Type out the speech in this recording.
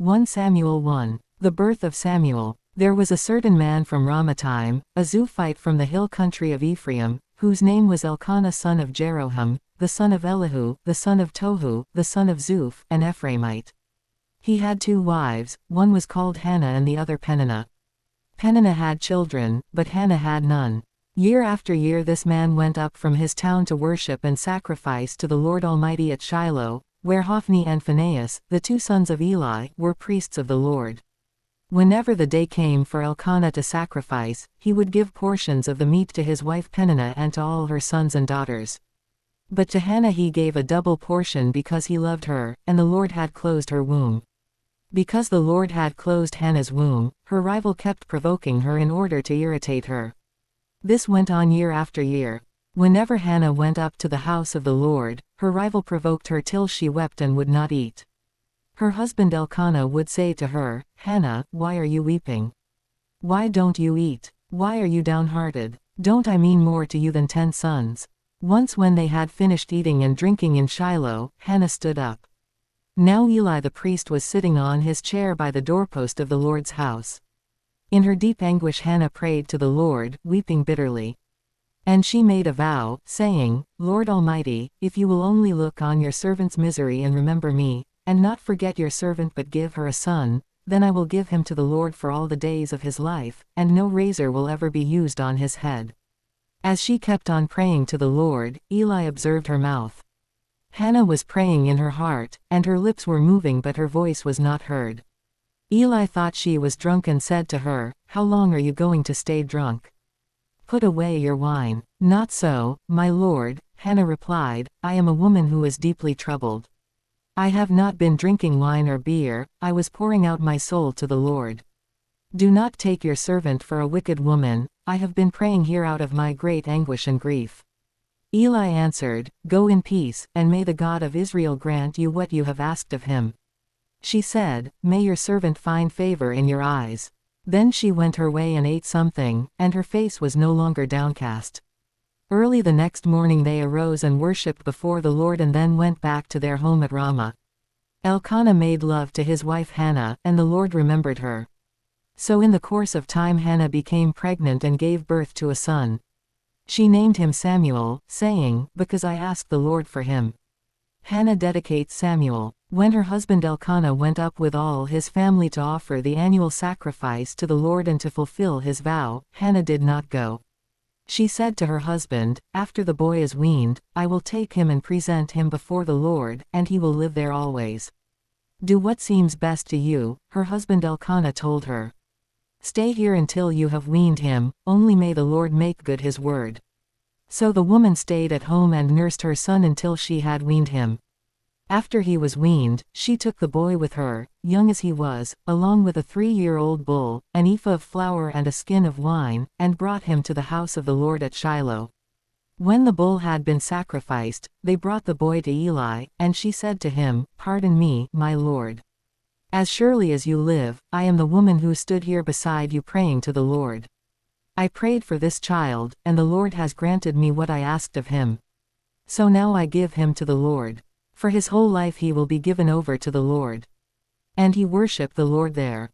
1 Samuel 1. The birth of Samuel. There was a certain man from Ramathaim, a Zuphite from the hill country of Ephraim, whose name was Elkanah son of Jeroham, the son of Elihu, the son of Tohu, the son of Zuph, an Ephraimite. He had 2 wives, one was called Hannah and the other Peninnah. Peninnah had children, but Hannah had none. Year after year this man went up from his town to worship and sacrifice to the Lord Almighty at Shiloh, where Hophni and Phinehas, the 2 sons of Eli, were priests of the Lord. Whenever the day came for Elkanah to sacrifice, he would give portions of the meat to his wife Peninnah and to all her sons and daughters. But to Hannah he gave a double portion because he loved her, and the Lord had closed her womb. Because the Lord had closed Hannah's womb, her rival kept provoking her in order to irritate her. This went on year after year. Whenever Hannah went up to the house of the Lord, her rival provoked her till she wept and would not eat. Her husband Elkanah would say to her, "Hannah, why are you weeping? Why don't you eat? Why are you downhearted? Don't I mean more to you than 10 sons?" Once when they had finished eating and drinking in Shiloh, Hannah stood up. Now Eli the priest was sitting on his chair by the doorpost of the Lord's house. In her deep anguish Hannah prayed to the Lord, weeping bitterly. And she made a vow, saying, "Lord Almighty, if you will only look on your servant's misery and remember me, and not forget your servant but give her a son, then I will give him to the Lord for all the days of his life, and no razor will ever be used on his head." As she kept on praying to the Lord, Eli observed her mouth. Hannah was praying in her heart, and her lips were moving but her voice was not heard. Eli thought she was drunk and said to her, "How long are you going to stay drunk? Put away your wine." "Not so, my lord," Hannah replied, "I am a woman who is deeply troubled. I have not been drinking wine or beer, I was pouring out my soul to the Lord. Do not take your servant for a wicked woman, I have been praying here out of my great anguish and grief." Eli answered, "Go in peace, and may the God of Israel grant you what you have asked of him." She said, "May your servant find favor in your eyes." Then she went her way and ate something, and her face was no longer downcast. Early the next morning they arose and worshipped before the Lord and then went back to their home at Ramah. Elkanah made love to his wife Hannah, and the Lord remembered her. So in the course of time Hannah became pregnant and gave birth to a son. She named him Samuel, saying, "Because I asked the Lord for him." Hannah dedicates Samuel. When her husband Elkanah went up with all his family to offer the annual sacrifice to the Lord and to fulfill his vow, Hannah did not go. She said to her husband, "After the boy is weaned, I will take him and present him before the Lord, and he will live there always." "Do what seems best to you," her husband Elkanah told her. "Stay here until you have weaned him, only may the Lord make good his word." So the woman stayed at home and nursed her son until she had weaned him. After he was weaned, she took the boy with her, young as he was, along with a 3-year-old bull, an ephah of flour and a skin of wine, and brought him to the house of the Lord at Shiloh. When the bull had been sacrificed, they brought the boy to Eli, and she said to him, "Pardon me, my lord. As surely as you live, I am the woman who stood here beside you praying to the Lord. I prayed for this child, and the Lord has granted me what I asked of him. So now I give him to the Lord. For his whole life he will be given over to the Lord." And he worshipped the Lord there.